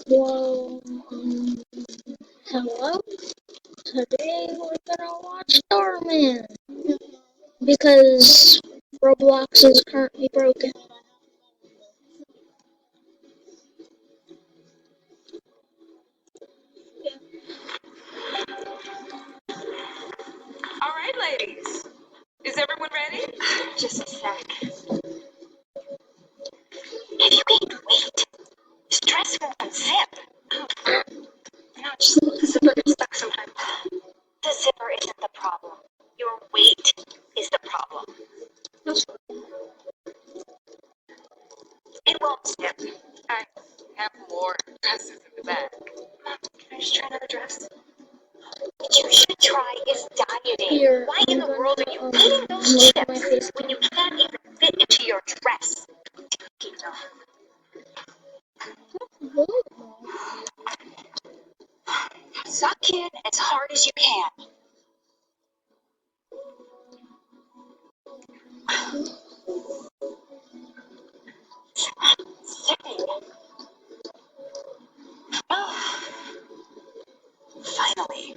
Well, hello. Today we're gonna watch Starman because Roblox is currently broken. All right, ladies. Is everyone ready? Just a sec. If you gained weight, stress won't unzip. No, just the zipper gets stuck sometimes. The zipper isn't the problem. Your weight is the problem. It won't zip. I have more dresses in the back. Mom, can I just try another dress? What you should try is dieting. Here, Why in the world are you eating those chips when you can't even fit into your dress? Suck in as hard as you can. Sipping. Oh, finally.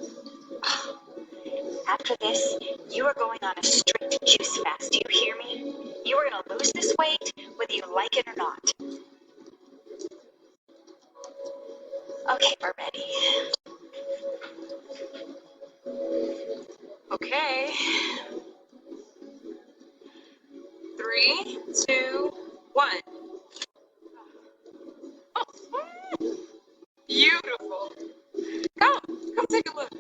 After this, you are going on a strict juice fast. Do you hear me? You are going to lose this weight whether you like it or not. Okay, we're ready. Okay. 3, 2, 1. Oh, beautiful. Come take a look.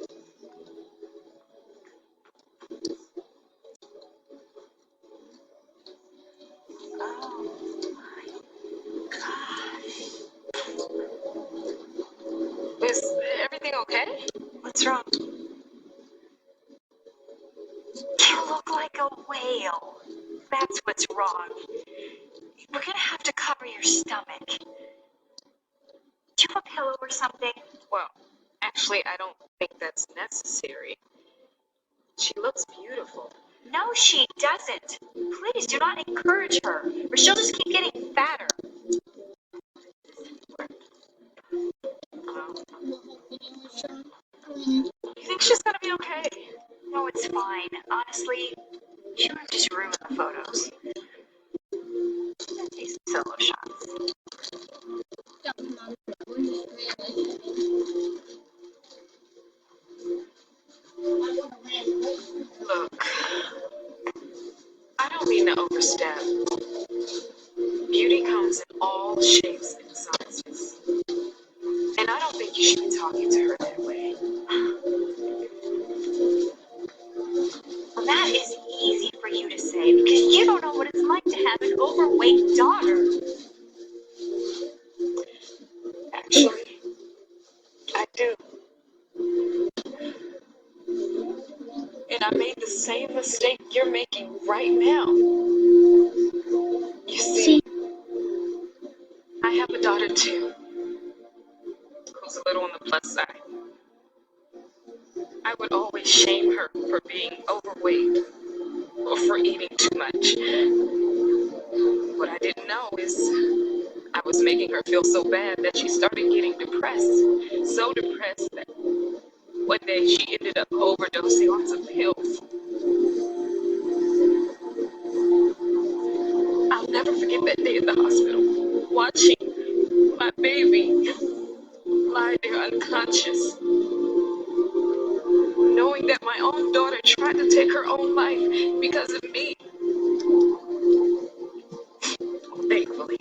Oh my gosh. Is everything okay? What's wrong? You look like a whale. That's what's wrong. We're gonna have to cover your stomach. Do you have a pillow or something? Well, actually, I don't think that's necessary. She looks beautiful. No, she doesn't. Please do not encourage her, or she'll just keep getting fatter. You think she's gonna be okay? No, it's fine. Honestly, she would just ruin the photos. Take some solo shots. Look, I don't mean to overstep. Beauty comes in all shapes and sizes. And I don't think you should be talking to her that way. Well, that is easy for you to say because you don't know what it's like to have an overweight daughter. Actually, I do. And I made the same mistake you're making right now. You see, I have a daughter too, who's a little on the plus side. I would always shame her for being overweight or for eating too much. What I didn't know is I was making her feel so bad that she started getting depressed. So depressed that one day she ended up overdosing on some pills. I'll never forget that day at the hospital, watching my baby lie there unconscious, knowing that my own daughter tried to take her own life because of me. Thankfully,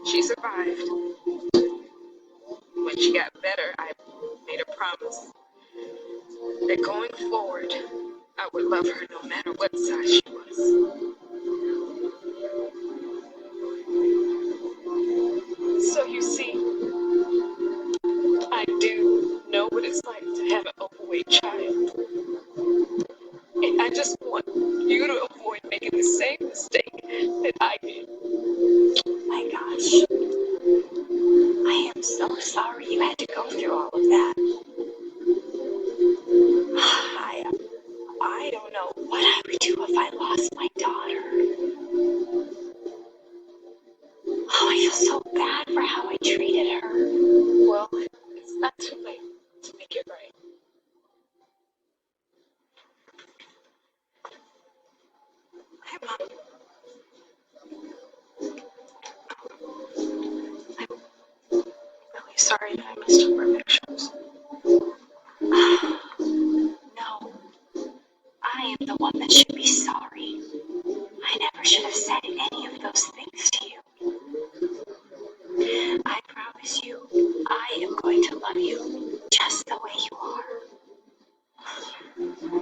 she survived. When she got better, I made a promise that going forward, I would love her no matter what size she was. So you see, I do know what it's like to have an overweight child. And I just want you to avoid making the same mistake that I did. My gosh. I am so sorry you had to go through all of that. I don't know what I would do if I lost my daughter. Oh, I feel so bad for how I treated her. You're right. Hi, Mom. I'm really sorry that I mistook our pictures. No, I am the one that should be sorry. I never should have said any of those things to you. I promise you, I am going to love you just the way you are.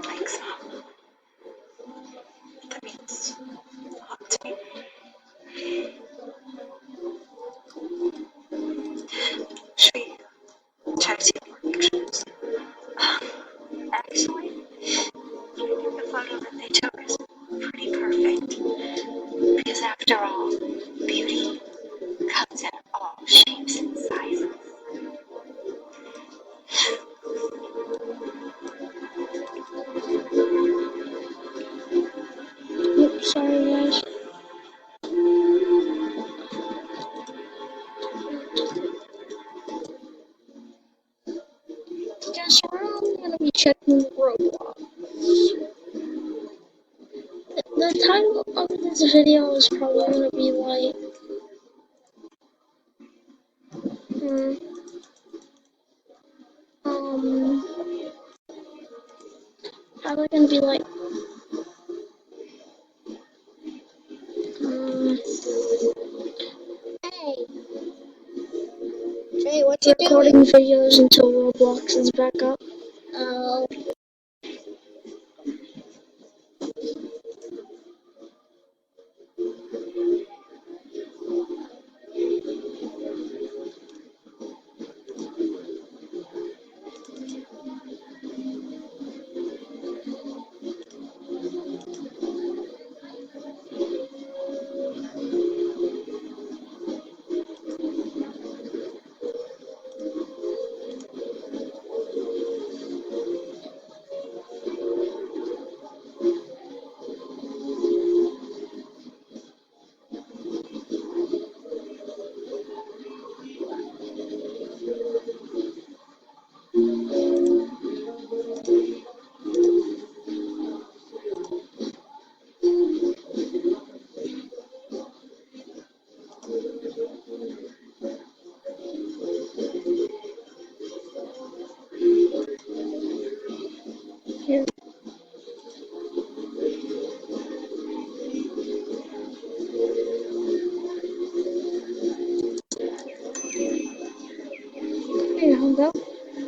Thanks, Mom. That means a lot to me. Should we check to see more pictures? Actually, I think the photo that they took is pretty perfect. Because after all, beauty comes in all shapes and sizes. Oops, sorry guys. Guess we're all gonna be checking Roblox. The title of this video is probably gonna be like, probably gonna be like, Hey, Jay, what you recording doing? videos until Roblox is back up. Oh, Here. Here you go.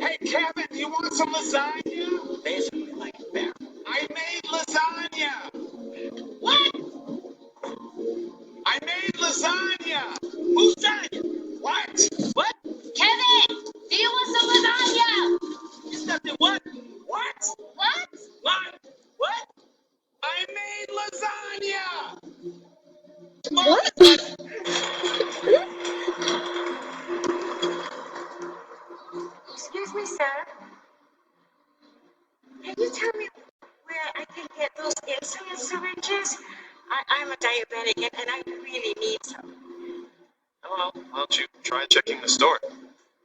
Hey, Kevin, you want some lasagna? Basically, like that. I made lasagna. What? I made lasagna. Who said it? What? What? Kevin, do you want some lasagna? You stepped in what? What? What? What? What? I made lasagna. What? Excuse me, sir. Can you tell me where I can get those insulin syringes? I'm a diabetic and I really need some. Well, why don't you try checking the store?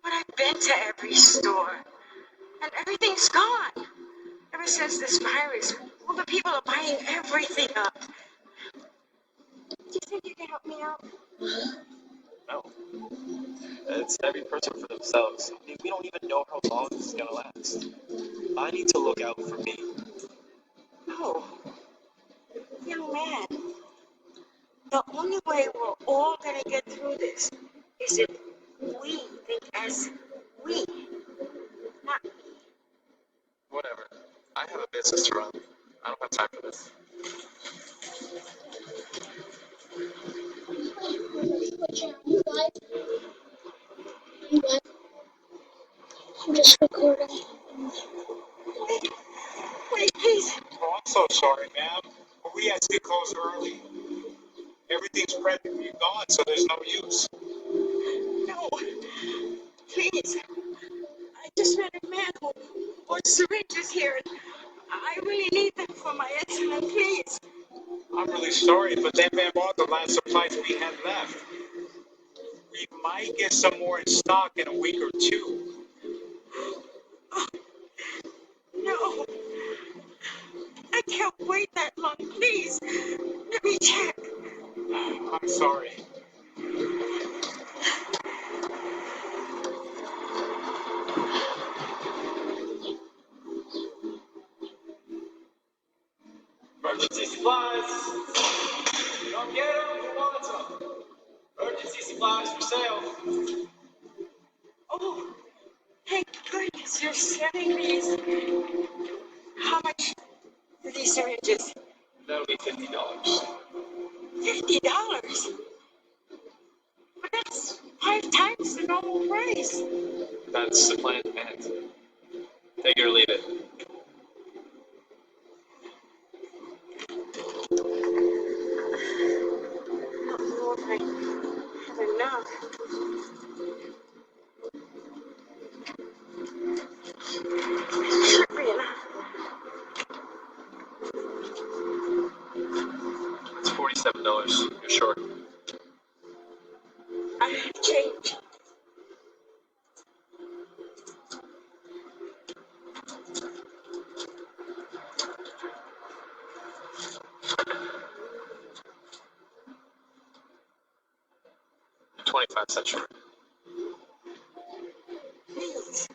But I've been to every store and everything's gone. Ever since this virus, all the people are buying everything up. Do you think you can help me out? No. It's every person for themselves. I mean, we don't even know how long this is gonna last. I need to look out for me. Oh, young man, the only way we're all gonna get through this is if we think as we, not Whatever. I have a business to run. I don't have time for this. you live? You live? I'm just recording. wait, please. Oh, I'm so sorry, ma'am. But we had to close early. Everything's practically gone, so there's no use. No, please. I just met a man who bought syringes here, and I really need them for my insulin, please. I'm really sorry, but that man bought the last supplies we had left. We might get some more in stock in a week or two. Oh, No, I can't wait that long. Please, let me check. I'm sorry. Emergency supplies. Come get them if you want them. Emergency supplies for sale. Oh, thank goodness you're selling these. How much are these syringes? That'll be $50. $50? But that's 5 times the normal price. That's supply and demand. Take it or leave it. I don't know if I have enough. Should be enough. It's $47. You're short. I have change. You're 25 cents short. Please.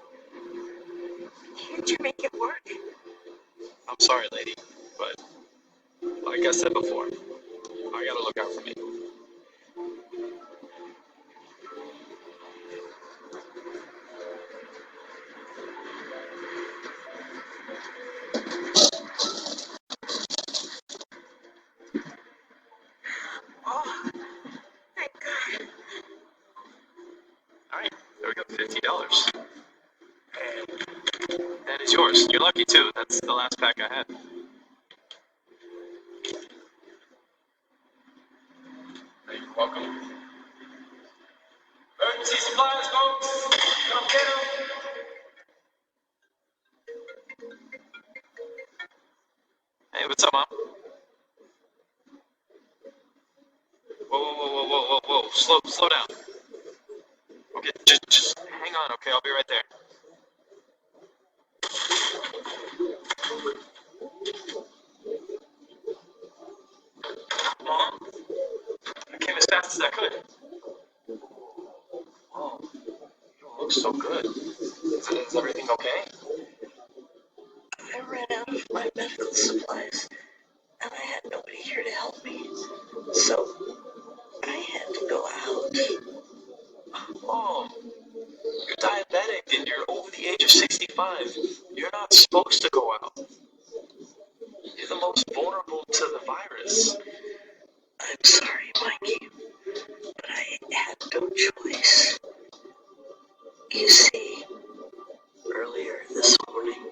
Can't you make it work? I'm sorry, lady, but like I said before, I gotta look out for me. Oh, thank God. All right, there we go, $50. And that is yours. You're lucky too. That's the last pack I had. You're welcome. Emergency supplies, folks. Come get them. Hey, what's up, Mom? Whoa. Slow down. Okay, just hang on, okay? I'll be right there. Mom, I came as fast as I could. Oh, you look so good. Is everything okay? I ran out of my medical supplies, and I had nobody here to help me. So I had to go out. Mom, you're diabetic and you're over the age of 65. You're not supposed to go out. You're the most vulnerable to the virus. I'm sorry, Mikey, but I had no choice. You see, earlier this morning,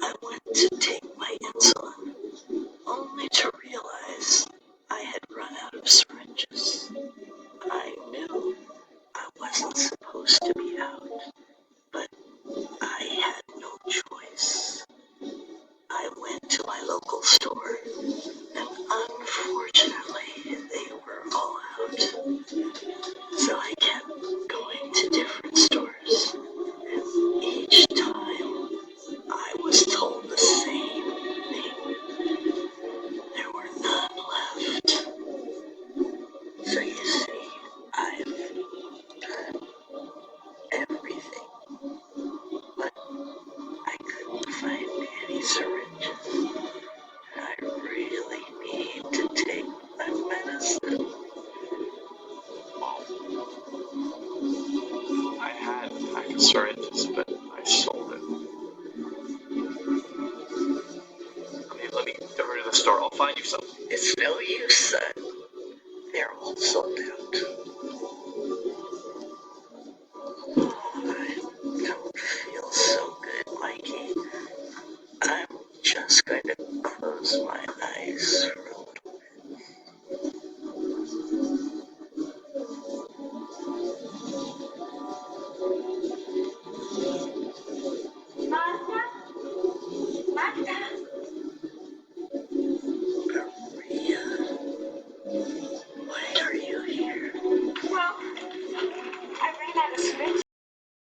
I went to take my insulin, only to realize I had run out of syringes. I knew I wasn't supposed to be out, but I had no choice. I went to my local store, and unfortunately, they were all out. So I kept going to different stores, and each time I was told the same thing. There were none left. So you see, I've done everything, but I couldn't find any syringes. I really need to take my medicine. Mom, I had a pack of syringes, but I sold it. Let me get rid of the store. I'll find you some. It's no use, son. They're all sold out.